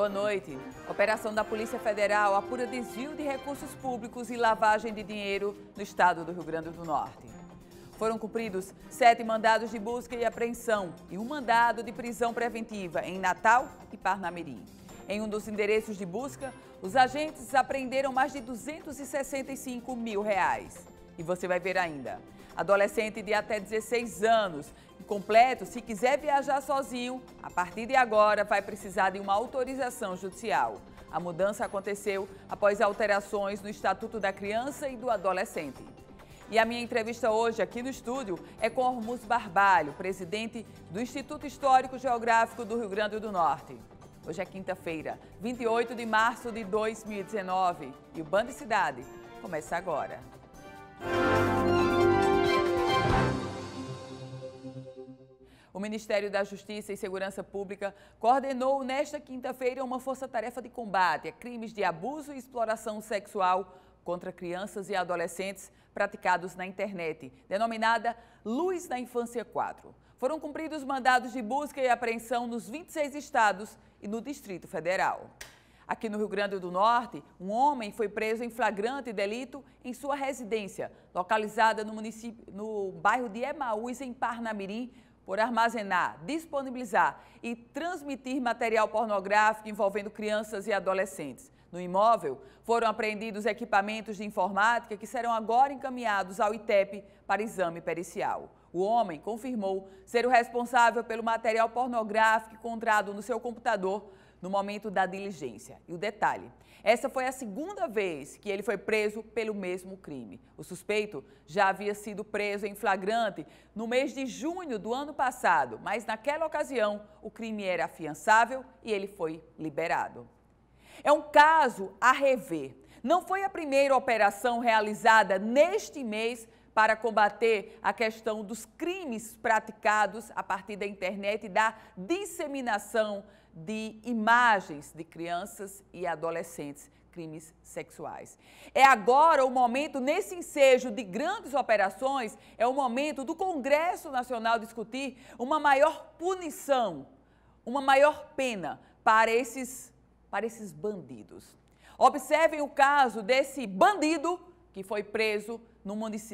Boa noite. Operação da Polícia Federal apura desvio de recursos públicos e lavagem de dinheiro no estado do Rio Grande do Norte. Foram cumpridos 7 mandados de busca e apreensão e um mandado de prisão preventiva em Natal e Parnamirim. Em um dos endereços de busca, os agentes apreenderam mais de R$265 mil. E você vai ver ainda. Adolescente de até 16 anos, incompleto, se quiser viajar sozinho, a partir de agora vai precisar de uma autorização judicial. A mudança aconteceu após alterações no Estatuto da Criança e do Adolescente. E a minha entrevista hoje aqui no estúdio é com Ormuz Barbalho, presidente do Instituto Histórico Geográfico do Rio Grande do Norte. Hoje é quinta-feira, 28 de março de 2019 e o Band Cidade começa agora. O Ministério da Justiça e Segurança Pública coordenou nesta quinta-feira uma força-tarefa de combate a crimes de abuso e exploração sexual contra crianças e adolescentes praticados na internet, denominada Luz da Infância 4. Foram cumpridos mandados de busca e apreensão nos 26 estados e no Distrito Federal. Aqui no Rio Grande do Norte, um homem foi preso em flagrante delito em sua residência, localizada no bairro de Emaús, em Parnamirim, por armazenar, disponibilizar e transmitir material pornográfico envolvendo crianças e adolescentes. No imóvel, foram apreendidos equipamentos de informática que serão agora encaminhados ao ITEP para exame pericial. O homem confirmou ser o responsável pelo material pornográfico encontrado no seu computador no momento da diligência. E o detalhe, essa foi a segunda vez que ele foi preso pelo mesmo crime. O suspeito já havia sido preso em flagrante no mês de junho do ano passado, mas naquela ocasião o crime era afiançável e ele foi liberado. É um caso a rever. Não foi a primeira operação realizada neste mês para combater a questão dos crimes praticados a partir da internet e da disseminação de imagens de crianças e adolescentes, crimes sexuais. É agora o momento, nesse ensejo de grandes operações, é o momento do Congresso Nacional discutir uma maior punição, uma maior pena para esses bandidos. Observem o caso desse bandido que foi preso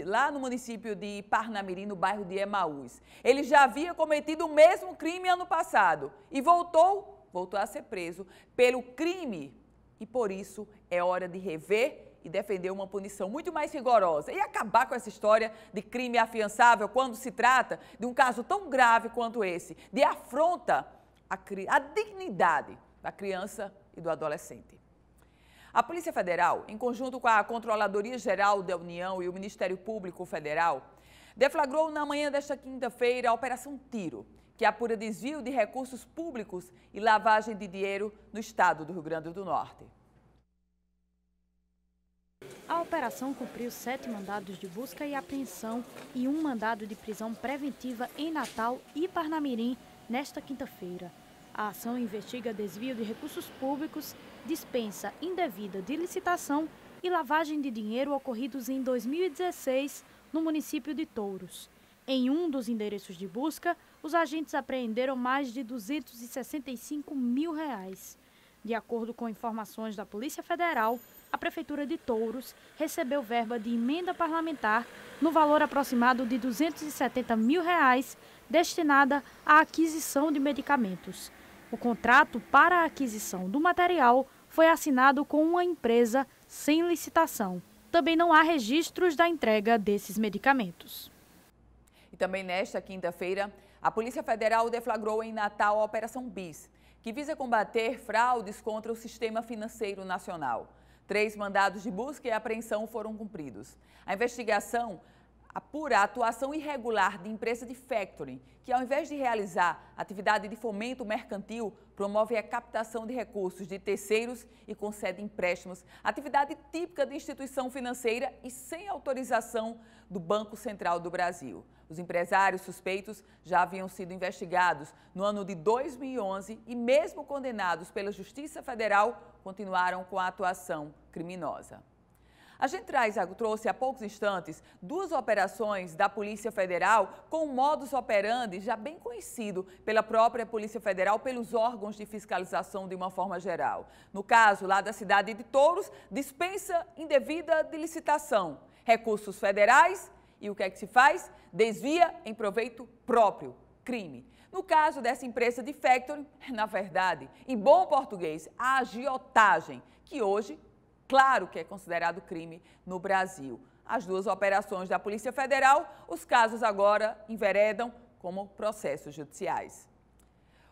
lá no município de Parnamirim, no bairro de Emaús. Ele já havia cometido o mesmo crime ano passado e voltou a ser preso pelo crime. E por isso é hora de rever e defender uma punição muito mais rigorosa e acabar com essa história de crime afiançável quando se trata de um caso tão grave quanto esse, de afronta à dignidade da criança e do adolescente. A Polícia Federal, em conjunto com a Controladoria Geral da União e o Ministério Público Federal, deflagrou na manhã desta quinta-feira a Operação Tiro, que apura desvio de recursos públicos e lavagem de dinheiro no estado do Rio Grande do Norte. A operação cumpriu 7 mandados de busca e apreensão e um mandado de prisão preventiva em Natal e Parnamirim nesta quinta-feira. A ação investiga desvio de recursos públicos, dispensa indevida de licitação e lavagem de dinheiro ocorridos em 2016 no município de Touros. Em um dos endereços de busca, os agentes apreenderam mais de R$265 mil. De acordo com informações da Polícia Federal, a Prefeitura de Touros recebeu verba de emenda parlamentar no valor aproximado de R$270 mil destinada à aquisição de medicamentos. O contrato para a aquisição do material foi assinado com uma empresa sem licitação. Também não há registros da entrega desses medicamentos. E também nesta quinta-feira, a Polícia Federal deflagrou em Natal a Operação BIS, que visa combater fraudes contra o sistema financeiro nacional. 3 mandados de busca e apreensão foram cumpridos. A investigação apura a atuação irregular de empresa de factoring, que ao invés de realizar atividade de fomento mercantil, promove a captação de recursos de terceiros e concede empréstimos, atividade típica de instituição financeira e sem autorização do Banco Central do Brasil. Os empresários suspeitos já haviam sido investigados no ano de 2011 e, mesmo condenados pela Justiça Federal, continuaram com a atuação criminosa. A gente trouxe há poucos instantes 2 operações da Polícia Federal com um modus operandi já bem conhecido pela própria Polícia Federal, pelos órgãos de fiscalização de uma forma geral. No caso lá da cidade de Touros, dispensa indevida de licitação, recursos federais e o que é que se faz? Desvia em proveito próprio, crime. No caso dessa empresa de factoring, na verdade, em bom português, a agiotagem, que hoje, claro que é considerado crime no Brasil. As 2 operações da Polícia Federal, os casos agora enveredam como processos judiciais.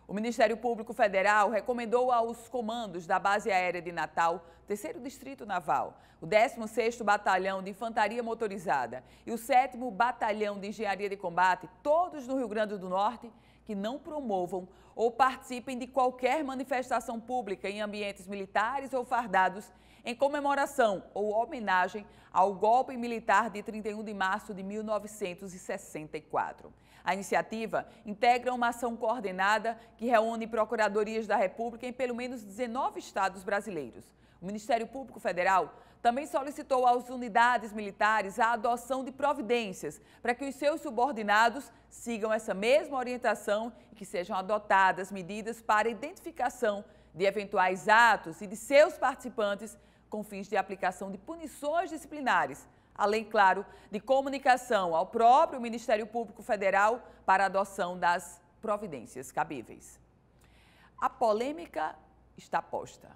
O Ministério Público Federal recomendou aos comandos da Base Aérea de Natal, 3º Distrito Naval, o 16º Batalhão de Infantaria Motorizada e o 7º Batalhão de Engenharia de Combate, todos no Rio Grande do Norte, que não promovam ou participem de qualquer manifestação pública em ambientes militares ou fardados em comemoração ou homenagem ao golpe militar de 31 de março de 1964. A iniciativa integra uma ação coordenada que reúne procuradorias da República em pelo menos 19 estados brasileiros. O Ministério Público Federal também solicitou às unidades militares a adoção de providências para que os seus subordinados sigam essa mesma orientação e que sejam adotadas medidas para identificação de eventuais atos e de seus participantes com fins de aplicação de punições disciplinares, além, claro, de comunicação ao próprio Ministério Público Federal para a adoção das providências cabíveis. A polêmica está posta.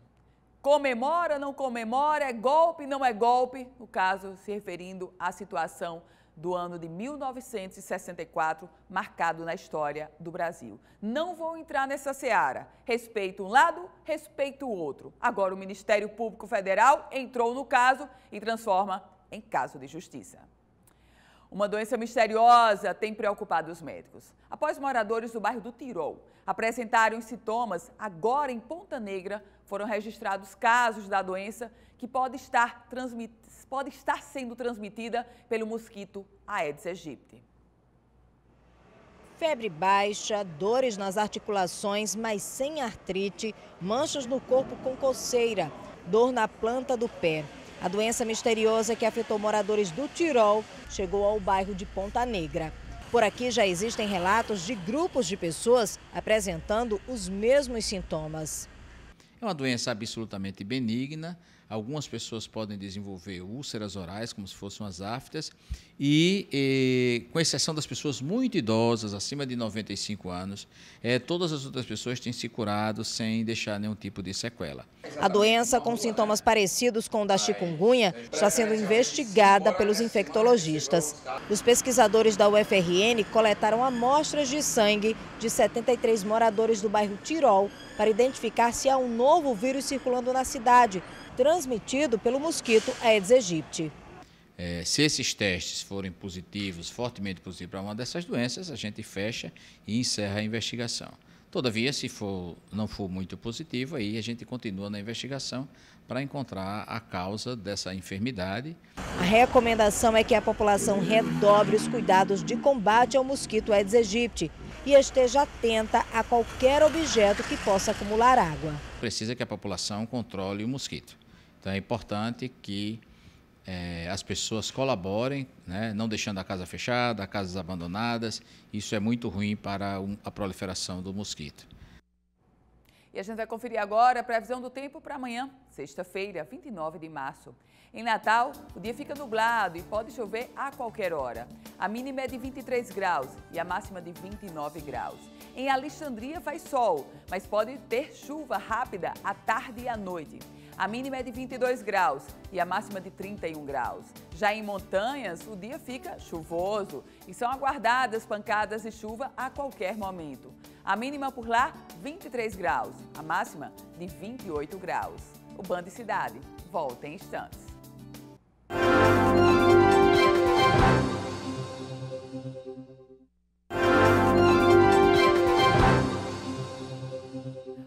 Comemora, não comemora, é golpe, não é golpe, no caso se referindo à situação do ano de 1964, marcado na história do Brasil. Não vou entrar nessa seara. Respeito um lado, respeito o outro. Agora o Ministério Público Federal entrou no caso e transforma em caso de justiça. Uma doença misteriosa tem preocupado os médicos. Após moradores do bairro do Tirol apresentarem os sintomas, agora em Ponta Negra foram registrados casos da doença que pode estar sendo transmitida pelo mosquito Aedes aegypti. Febre baixa, dores nas articulações, mas sem artrite, manchas no corpo com coceira, dor na planta do pé. A doença misteriosa que afetou moradores do Tirol chegou ao bairro de Ponta Negra. Por aqui já existem relatos de grupos de pessoas apresentando os mesmos sintomas. É uma doença absolutamente benigna. Algumas pessoas podem desenvolver úlceras orais, como se fossem umas aftas, e com exceção das pessoas muito idosas, acima de 95 anos, todas as outras pessoas têm se curado sem deixar nenhum tipo de sequela. A doença, com sintomas parecidos com o da chikungunya, está sendo investigada pelos infectologistas. Os pesquisadores da UFRN coletaram amostras de sangue de 73 moradores do bairro Tirol para identificar se há um novo vírus circulando na cidade, transmitido pelo mosquito Aedes aegypti. Se esses testes forem positivos, fortemente positivos para uma dessas doenças, a gente fecha e encerra a investigação. Todavia, se não for muito positivo, aí a gente continua na investigação para encontrar a causa dessa enfermidade. A recomendação é que a população redobre os cuidados de combate ao mosquito Aedes aegypti e esteja atenta a qualquer objeto que possa acumular água. Precisa que a população controle o mosquito. Então é importante que as pessoas colaborem, né, não deixando a casa fechada, casas abandonadas. Isso é muito ruim para a proliferação do mosquito. E a gente vai conferir agora a previsão do tempo para amanhã, sexta-feira, 29 de março. Em Natal, o dia fica nublado e pode chover a qualquer hora. A mínima é de 23 graus e a máxima de 29 graus. Em Alexandria faz sol, mas pode ter chuva rápida à tarde e à noite. A mínima é de 22 graus e a máxima de 31 graus. Já em Montanhas, o dia fica chuvoso e são aguardadas pancadas de chuva a qualquer momento. A mínima por lá, 23 graus, a máxima de 28 graus. O Band Cidade volta em instantes.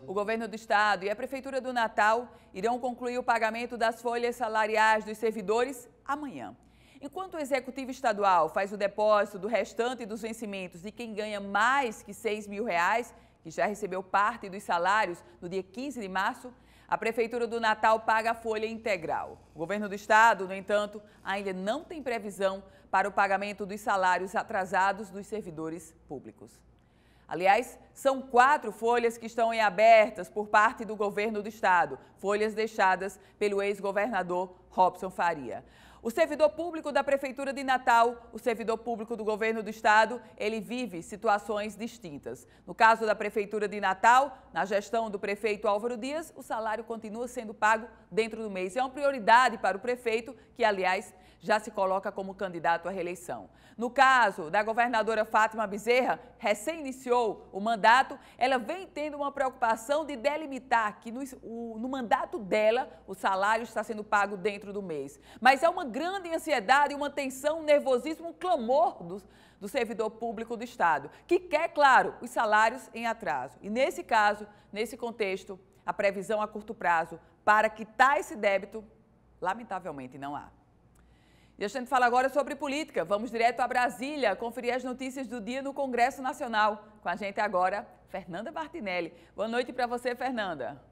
O governo do estado e a prefeitura do Natal irão concluir o pagamento das folhas salariais dos servidores amanhã. Enquanto o executivo estadual faz o depósito do restante dos vencimentos de quem ganha mais que R$ 6.000, que já recebeu parte dos salários no dia 15 de março, A Prefeitura do Natal paga a folha integral. O governo do estado, no entanto, ainda não tem previsão para o pagamento dos salários atrasados dos servidores públicos. Aliás, são 4 folhas que estão em abertas por parte do governo do estado, folhas deixadas pelo ex-governador Robson Faria. O servidor público da Prefeitura de Natal, o servidor público do governo do estado, ele vive situações distintas. No caso da Prefeitura de Natal, na gestão do prefeito Álvaro Dias, o salário continua sendo pago dentro do mês. É uma prioridade para o prefeito, que, aliás, já se coloca como candidato à reeleição. No caso da governadora Fátima Bezerra, recém-iniciou o mandato, ela vem tendo uma preocupação de delimitar que no mandato dela o salário está sendo pago dentro do mês. Mas é uma grande ansiedade, uma tensão, um nervosismo, um clamor do servidor público do estado, que quer, claro, os salários em atraso. E nesse caso, nesse contexto, a previsão a curto prazo para quitar esse débito, lamentavelmente, não há. E a gente fala agora sobre política. Vamos direto a Brasília, conferir as notícias do dia no Congresso Nacional. Com a gente agora, Fernanda Martinelli. Boa noite para você, Fernanda.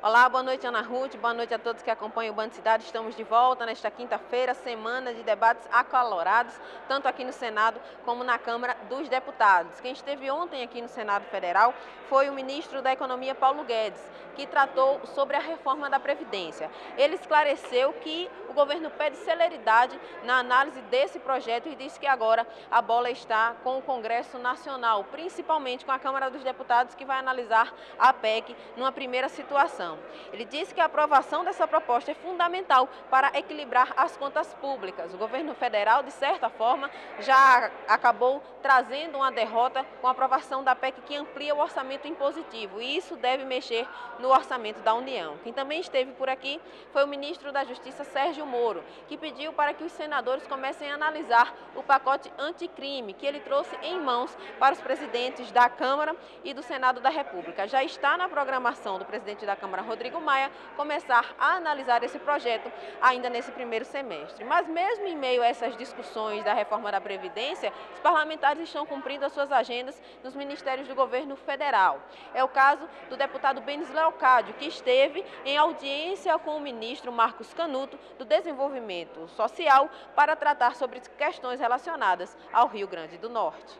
Olá, boa noite, Ana Ruth, boa noite a todos que acompanham o Band Cidade. Estamos de volta nesta quinta-feira, semana de debates acalorados, tanto aqui no Senado como na Câmara dos Deputados. Quem esteve ontem aqui no Senado Federal foi o ministro da Economia, Paulo Guedes, que tratou sobre a reforma da Previdência. Ele esclareceu que o governo pede celeridade na análise desse projeto e disse que agora a bola está com o Congresso Nacional, principalmente com a Câmara dos Deputados, que vai analisar a PEC numa primeira situação. Ele disse que a aprovação dessa proposta é fundamental para equilibrar as contas públicas. O governo federal, de certa forma, já acabou trazendo uma derrota com a aprovação da PEC que amplia o orçamento impositivo, e isso deve mexer no orçamento da União. Quem também esteve por aqui foi o ministro da Justiça, Sérgio Moro, que pediu para que os senadores comecem a analisar o pacote anticrime que ele trouxe em mãos para os presidentes da Câmara e do Senado da República. Já está na programação do presidente da Câmara, Rodrigo Maia, começar a analisar esse projeto ainda nesse primeiro semestre. Mas mesmo em meio a essas discussões da reforma da Previdência, os parlamentares estão cumprindo as suas agendas nos ministérios do governo federal. É o caso do deputado Benis Leocádio, que esteve em audiência com o ministro Marcos Canuto do Desenvolvimento Social para tratar sobre questões relacionadas ao Rio Grande do Norte.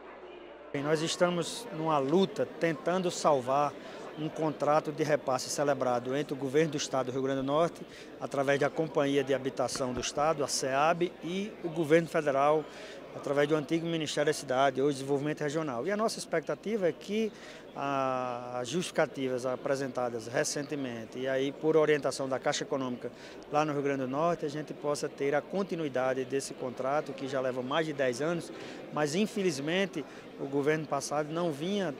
Nós estamos numa luta tentando salvar um contrato de repasse celebrado entre o governo do estado do Rio Grande do Norte, através da Companhia de Habitação do Estado, a SEAB, e o governo federal, através do antigo Ministério da Cidade, hoje Desenvolvimento Regional. E a nossa expectativa é que as justificativas apresentadas recentemente e aí por orientação da Caixa Econômica lá no Rio Grande do Norte, a gente possa ter a continuidade desse contrato que já leva mais de 10 anos, mas infelizmente o governo passado não vinha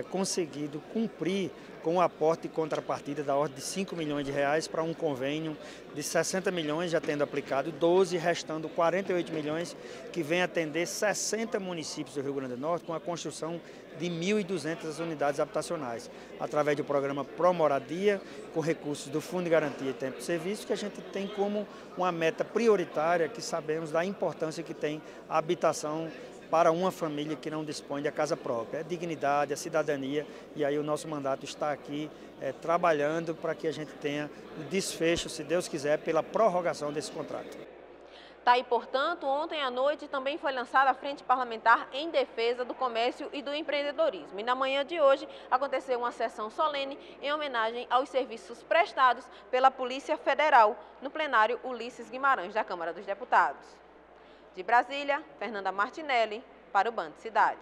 conseguido cumprir com o aporte de contrapartida da ordem de 5 milhões de reais para um convênio de 60 milhões, já tendo aplicado 12, restando 48 milhões, que vem atender 60 municípios do Rio Grande do Norte com a construção de 1.200 unidades habitacionais, através do programa Promoradia, com recursos do Fundo de Garantia e Tempo de Serviço, que a gente tem como uma meta prioritária, que sabemos da importância que tem a habitação para uma família que não dispõe da casa própria. É dignidade, é cidadania, e aí o nosso mandato está aqui trabalhando para que a gente tenha o desfecho, se Deus quiser, pela prorrogação desse contrato. Tá aí, portanto, ontem à noite também foi lançada a Frente Parlamentar em Defesa do Comércio e do Empreendedorismo. E na manhã de hoje aconteceu uma sessão solene em homenagem aos serviços prestados pela Polícia Federal no plenário Ulisses Guimarães da Câmara dos Deputados. De Brasília, Fernanda Martinelli, para o Band Cidade.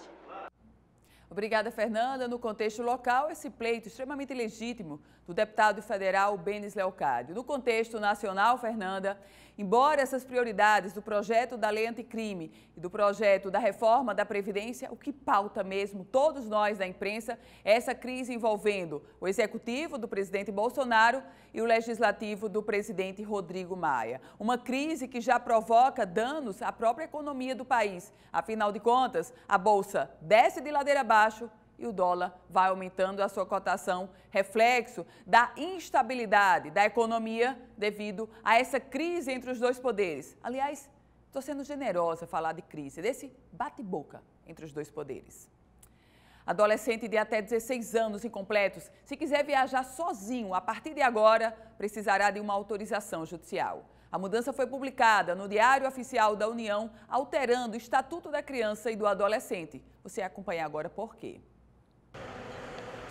Obrigada, Fernanda. No contexto local, esse pleito extremamente legítimo do deputado federal Benis Leocádio. No contexto nacional, Fernanda, embora essas prioridades do projeto da lei anticrime e do projeto da reforma da Previdência, o que pauta mesmo todos nós da imprensa é essa crise envolvendo o executivo do presidente Bolsonaro e o legislativo do presidente Rodrigo Maia. Uma crise que já provoca danos à própria economia do país. Afinal de contas, a Bolsa desce de ladeira abaixo e o dólar vai aumentando a sua cotação, reflexo da instabilidade da economia devido a essa crise entre os dois poderes. Aliás, estou sendo generosa falar de crise, desse bate-boca entre os dois poderes. Adolescente de até 16 anos incompletos, se quiser viajar sozinho, a partir de agora, precisará de uma autorização judicial. A mudança foi publicada no Diário Oficial da União, alterando o Estatuto da Criança e do Adolescente. Você acompanha agora por quê?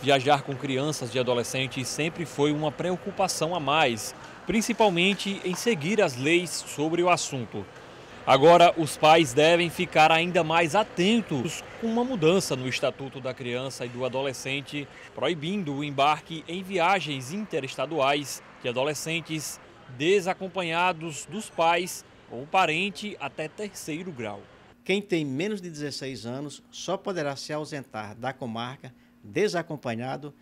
Viajar com crianças e adolescentes sempre foi uma preocupação a mais, principalmente em seguir as leis sobre o assunto. Agora, os pais devem ficar ainda mais atentos com uma mudança no Estatuto da Criança e do Adolescente, proibindo o embarque em viagens interestaduais de adolescentes desacompanhados dos pais ou parente até 3º grau. Quem tem menos de 16 anos só poderá se ausentar da comarca desacompanhado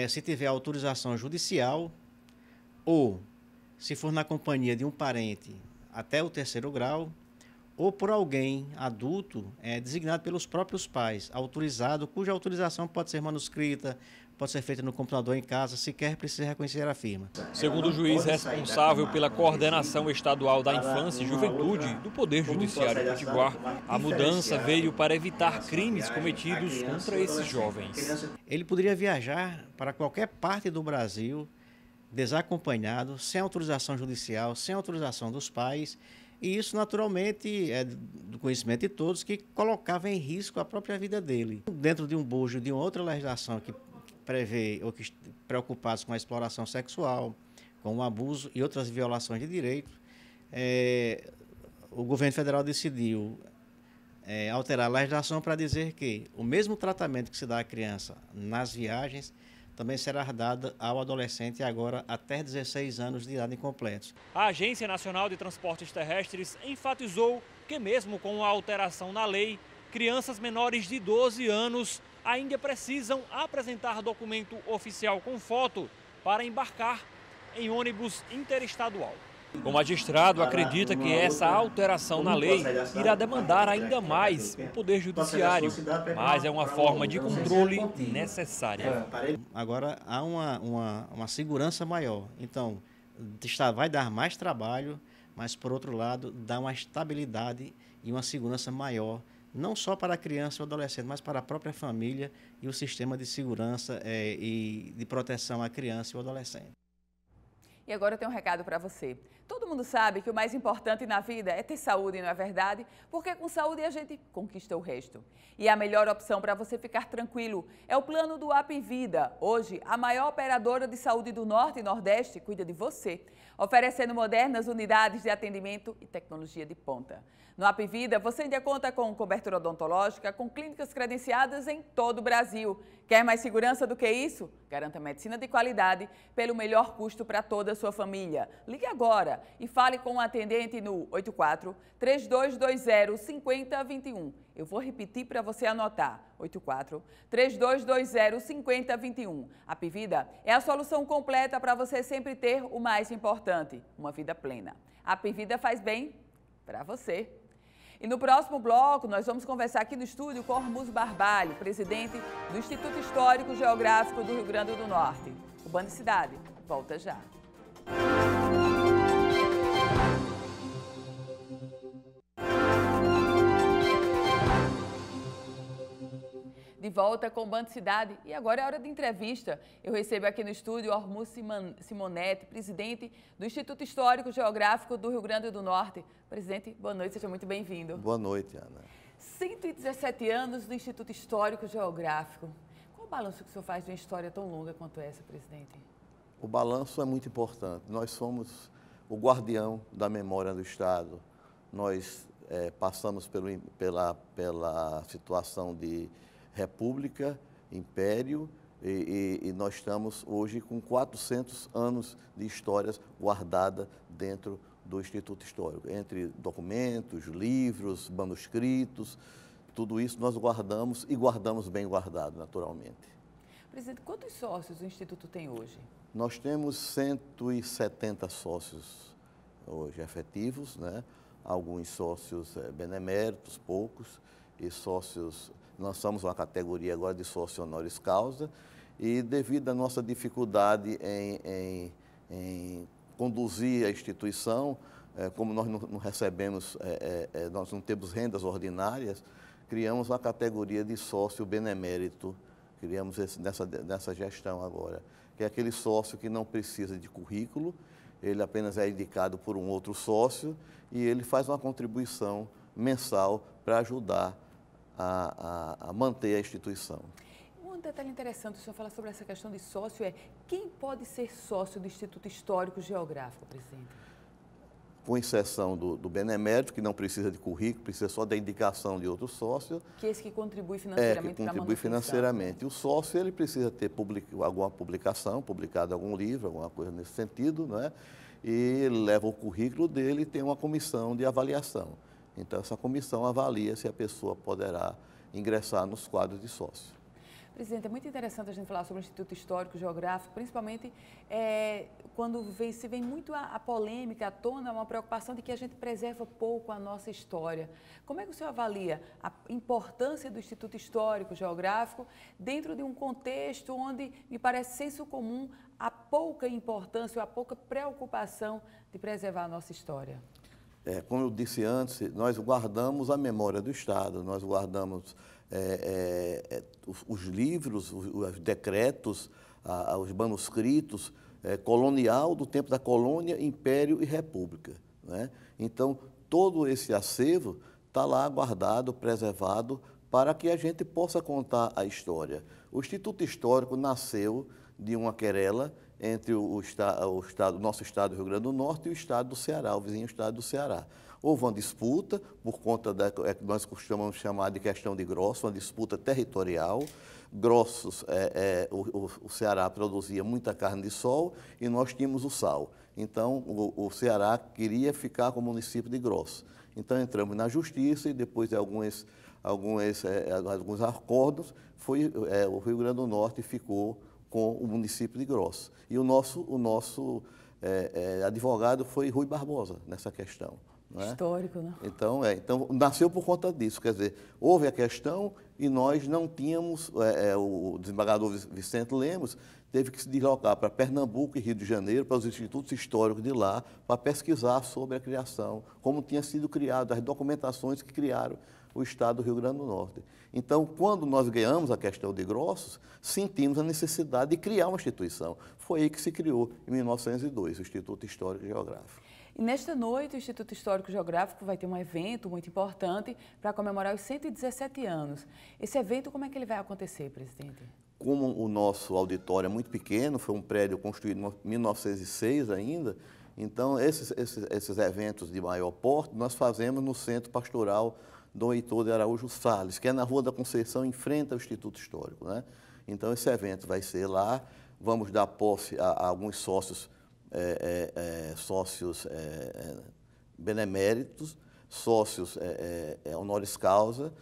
se tiver autorização judicial ou se for na companhia de um parente até o 3º grau, ou por alguém adulto designado pelos próprios pais, autorizado, cuja autorização pode ser manuscrita, pode ser feita no computador em casa, sequer precisa reconhecer a firma. Segundo o juiz responsável pela coordenação estadual da infância e juventude do Poder Judiciário Potiguar, a mudança veio para evitar crimes cometidos contra esses jovens. Ele poderia viajar para qualquer parte do Brasil, desacompanhado, sem autorização judicial, sem autorização dos pais, e isso naturalmente é do conhecimento de todos que colocava em risco a própria vida dele. Dentro de um bojo de uma outra legislação que prevê ou que preocupados com a exploração sexual, com o abuso e outras violações de direito, o governo federal decidiu alterar a legislação para dizer que o mesmo tratamento que se dá à criança nas viagens também será dada ao adolescente agora até 16 anos de idade incompletos. A Agência Nacional de Transportes Terrestres enfatizou que mesmo com a alteração na lei, crianças menores de 12 anos ainda precisam apresentar documento oficial com foto para embarcar em ônibus interestadual. O magistrado acredita que essa alteração na lei irá demandar ainda mais o Poder Judiciário, mas é uma forma de controle necessária. Agora há uma segurança maior, então vai dar mais trabalho, mas por outro lado dá uma estabilidade e uma segurança maior, não só para a criança e o adolescente, mas para a própria família e o sistema de segurança e de proteção à criança e ao adolescente. E agora eu tenho um recado para você. Todo mundo sabe que o mais importante na vida é ter saúde, não é verdade? Porque com saúde a gente conquista o resto. E a melhor opção para você ficar tranquilo é o plano do Apvida. Hoje, a maior operadora de saúde do Norte e Nordeste cuida de você, oferecendo modernas unidades de atendimento e tecnologia de ponta. No Apvida, você ainda conta com cobertura odontológica, com clínicas credenciadas em todo o Brasil. Quer mais segurança do que isso? Garanta medicina de qualidade pelo melhor custo para toda a sua família. Ligue agora e fale com o atendente no 84-3220-5021. Eu vou repetir para você anotar. 84-3220-5021. Apvida é a solução completa para você sempre ter o mais importante, uma vida plena. A Apvida faz bem para você. E no próximo bloco, nós vamos conversar aqui no estúdio com Hormuz Barbalho, presidente do Instituto Histórico Geográfico do Rio Grande do Norte. O Band Cidade volta já. De volta com o Band Cidade e agora é hora de entrevista. Eu recebo aqui no estúdio Hormuz Simonetti, presidente do Instituto Histórico Geográfico do Rio Grande do Norte. Presidente, boa noite, seja muito bem-vindo. Boa noite, Ana. 117 anos do Instituto Histórico Geográfico. Qual o balanço que o senhor faz de uma história tão longa quanto essa, presidente? O balanço é muito importante. Nós somos o guardião da memória do Estado. Nós passamos pela situação de República, Império, e nós estamos hoje com 400 anos de histórias guardadas dentro do Instituto Histórico, entre documentos, livros, manuscritos, tudo isso nós guardamos e guardamos bem guardado, naturalmente. Presidente, quantos sócios o Instituto tem hoje? Nós temos 170 sócios hoje efetivos, né? Alguns sócios beneméritos, poucos, e sócios. Nós somos uma categoria agora de sócio honoris causa e devido à nossa dificuldade em conduzir a instituição, como nós não recebemos, nós não temos rendas ordinárias, criamos uma categoria de sócio benemérito, criamos nessa gestão agora, que é aquele sócio que não precisa de currículo, ele apenas é indicado por um outro sócio e ele faz uma contribuição mensal para ajudar a manter a instituição. Um detalhe interessante, o senhor fala sobre essa questão de sócio quem pode ser sócio do Instituto Histórico Geográfico, presidente? Com exceção do benemérito, que não precisa de currículo, precisa só da indicação de outro sócio. Que é esse que contribui financeiramente que contribui financeiramente. Né? O sócio, ele precisa ter alguma publicação, publicado algum livro, alguma coisa nesse sentido, não é? E ele leva o currículo dele e tem uma comissão de avaliação. Então, essa comissão avalia se a pessoa poderá ingressar nos quadros de sócio. Presidente, é muito interessante a gente falar sobre o Instituto Histórico Geográfico, principalmente quando se vem muito a polêmica à tona, uma preocupação de que a gente preserva pouco a nossa história. Como é que o senhor avalia a importância do Instituto Histórico Geográfico dentro de um contexto onde, me parece senso comum, há pouca importância, há pouca preocupação de preservar a nossa história? Como eu disse antes, nós guardamos a memória do Estado, nós guardamos os livros, os decretos, os manuscritos colonial do tempo da colônia, império e república, né? Então, todo esse acervo está lá guardado, preservado, para que a gente possa contar a história. O Instituto Histórico nasceu de uma querela entre o nosso estado do Rio Grande do Norte e o estado do Ceará, o vizinho estado do Ceará. Houve uma disputa por conta que nós costumamos chamar de questão de grosso, uma disputa territorial. Grossos, o Ceará produzia muita carne de sol e nós tínhamos o sal. Então, o Ceará queria ficar com o município de Grossos. Então, entramos na justiça e depois de alguns acordos, o Rio Grande do Norte ficou com o município de Grossos. E o nosso advogado foi Rui Barbosa nessa questão. Não é? Histórico, né? Então, nasceu por conta disso. Quer dizer, houve a questão e nós não tínhamos, o desembargador Vicente Lemos teve que se deslocar para Pernambuco e Rio de Janeiro, para os institutos históricos de lá, para pesquisar sobre a criação, como tinha sido criado, as documentações que criaram o estado do Rio Grande do Norte. Então, quando nós ganhamos a questão de Grossos, sentimos a necessidade de criar uma instituição. Foi aí que se criou, em 1902, o Instituto Histórico e Geográfico. E nesta noite, o Instituto Histórico e Geográfico vai ter um evento muito importante para comemorar os 117 anos. Esse evento, como é que ele vai acontecer, presidente? Como o nosso auditório é muito pequeno, foi um prédio construído em 1906 ainda, então esses eventos de maior porte nós fazemos no Centro Pastoral Dom Heitor de Araújo Salles, que é na Rua da Conceição, em frente ao Instituto Histórico, né? Então, esse evento vai ser lá, vamos dar posse a alguns sócios beneméritos, sócios honoris causa,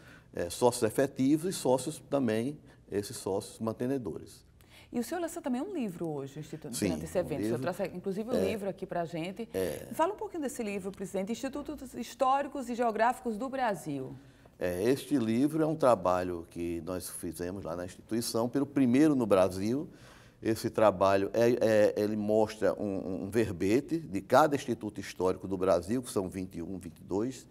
sócios efetivos e sócios também, esses sócios mantenedores. E o senhor lança também um livro hoje, Instituto, Sim, durante esse evento. O senhor trouxe, inclusive, um livro aqui para a gente. Fala um pouquinho desse livro, presidente. Institutos Históricos e Geográficos do Brasil. Este livro é um trabalho que nós fizemos lá na instituição, pelo primeiro no Brasil. Esse trabalho, ele mostra um verbete de cada instituto histórico do Brasil, que são 21, 22,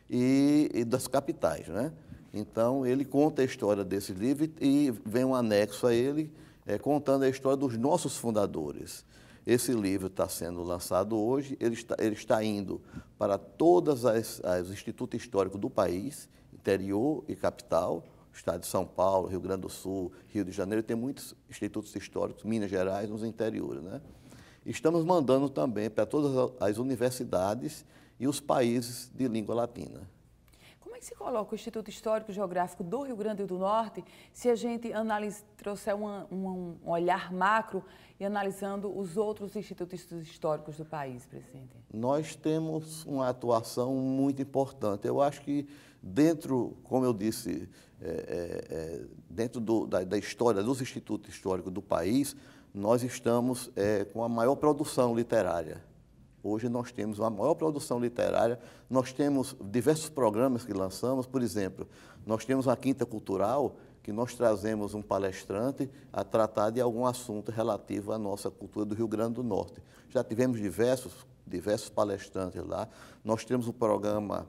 e das capitais, né? Então, ele conta a história desse livro e vem um anexo a ele, contando a história dos nossos fundadores. Esse livro está sendo lançado hoje, ele está indo para todos os institutos históricos do país, interior e capital, Estado de São Paulo, Rio Grande do Sul, Rio de Janeiro, tem muitos institutos históricos, Minas Gerais, nos interiores, né? Estamos mandando também para todas as universidades e os países de língua latina. Como é que se coloca o Instituto Histórico e Geográfico do Rio Grande do Norte se a gente trouxer um olhar macro e analisando os outros institutos históricos do país, presidente? Nós temos uma atuação muito importante. Eu acho que dentro, como eu disse, dentro da história dos institutos históricos do país, nós estamos com a maior produção literária. Hoje nós temos uma maior produção literária, nós temos diversos programas que lançamos, por exemplo, nós temos uma Quinta Cultural, que nós trazemos um palestrante a tratar de algum assunto relativo à nossa cultura do Rio Grande do Norte. Já tivemos diversos palestrantes lá, nós temos o programa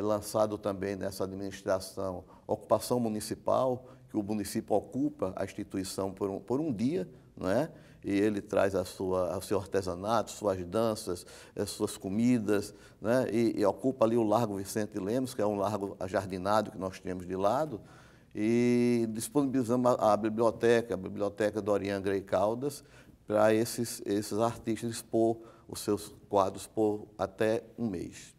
lançado também nessa administração, ocupação municipal, que o município ocupa a instituição por um dia, não é? E ele traz o seu artesanato, suas danças, as suas comidas, né? E ocupa ali o Largo Vicente Lemos, que é um largo ajardinado que nós temos de lado, e disponibilizamos a Biblioteca Dorian Grey Caldas, para esses artistas expor os seus quadros por até um mês.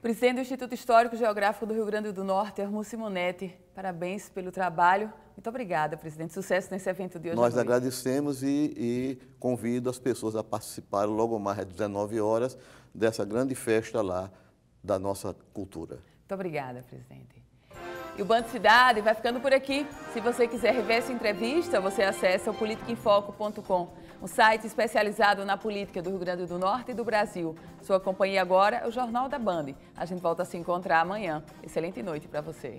Presidente do Instituto Histórico e Geográfico do Rio Grande do Norte, Hermo Simonetti, parabéns pelo trabalho. Muito obrigada, presidente. Sucesso nesse evento de hoje. Nós agradecemos e convido as pessoas a participarem logo mais às 19 horas dessa grande festa lá da nossa cultura. Muito obrigada, presidente. E o Band Cidade vai ficando por aqui. Se você quiser rever essa entrevista, você acessa o politicaemfoco.com, um site especializado na política do Rio Grande do Norte e do Brasil. Sua companhia agora é o Jornal da Band. A gente volta a se encontrar amanhã. Excelente noite para você.